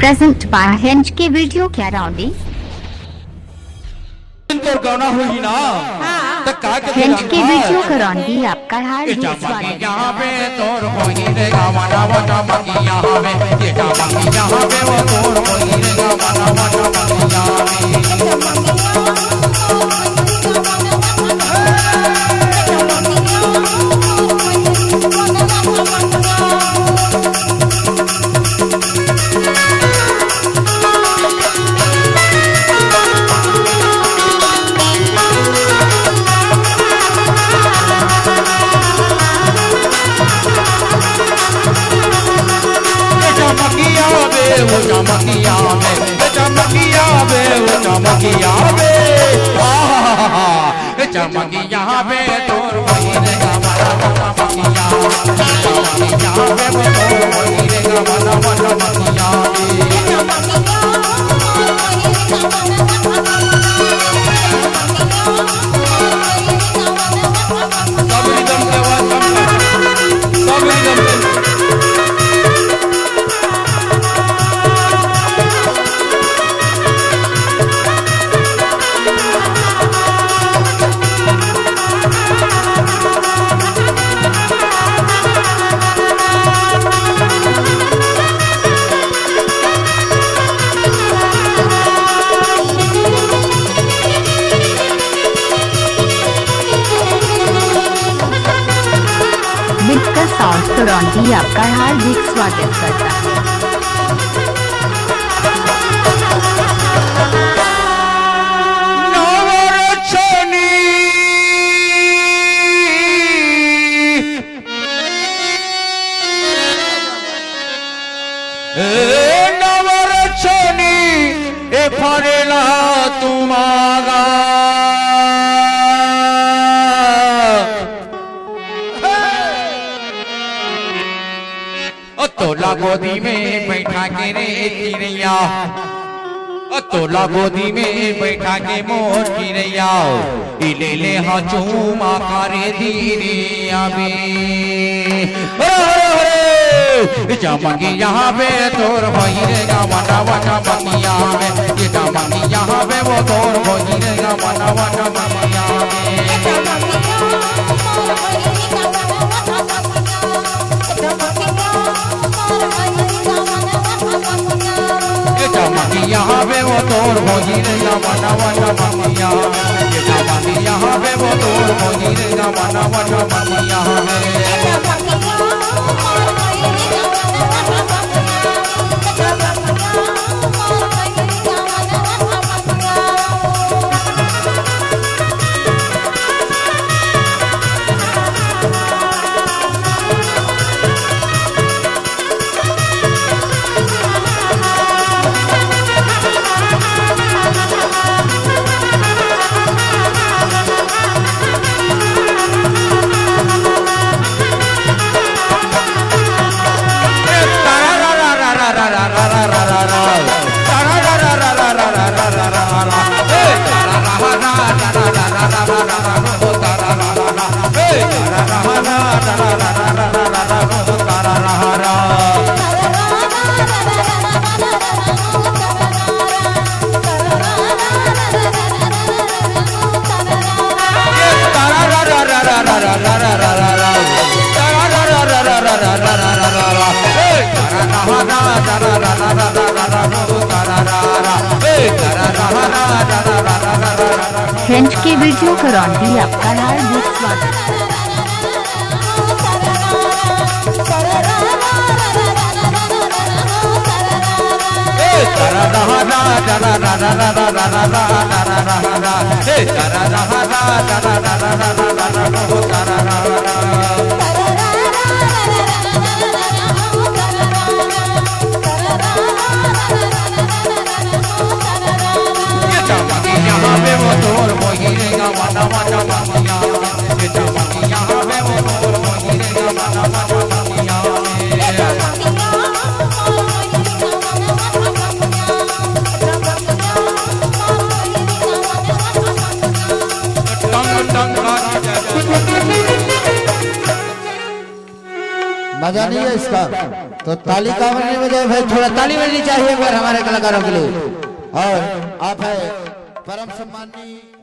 Present by Hinge की video क्या राउंडी तोर गाना होगी ना तो का के हिंज की वीडियो का राउंडी आपका हार्दिक स्वागत यहाँ पे तोर होगी रे गाना वो चमकी यहाँ पे ये चमकी यहाँ पे वो तोर होगी रे गाना वो चमकी यहाँ वो चमकिया बे वो चमकिया बे चमकिया बे तोर वही रे गाना चमकिया चमकिया बे वो तोर वही रे गाना चमकिया सब रिदम के बाद सब रिदम साउंड तो राउंडी आपका हार्दिक स्वागत करता है। फरेला तुम्हारा तोला गोदी में बैठा के रे चिड़ैया तोला गोदी में बैठा के मोर चिड़ैया ले ले हाँ चूमा करे धीरे आवे चमकी यहाँ पे तोर भई रे गाना वाना बनिया में ये चमकी यहाँ पे वो तोर भई रे गाना वाना बनिया चमकी यहाँ पे वो तोर भई रे गाना वाना बनिया ये चमकी यहाँ पे वो तोर भई रे गाना वाना बनिया हिंज की वीडियो का राउंडी आपका हार्दिक स्वागत मजा नहीं है इसका, तो ताली का बजने बजाय भाई थोड़ा ताली बजनी चाहिए एक बार हमारे कलाकारों के लिए। और आप है परम सम्माननीय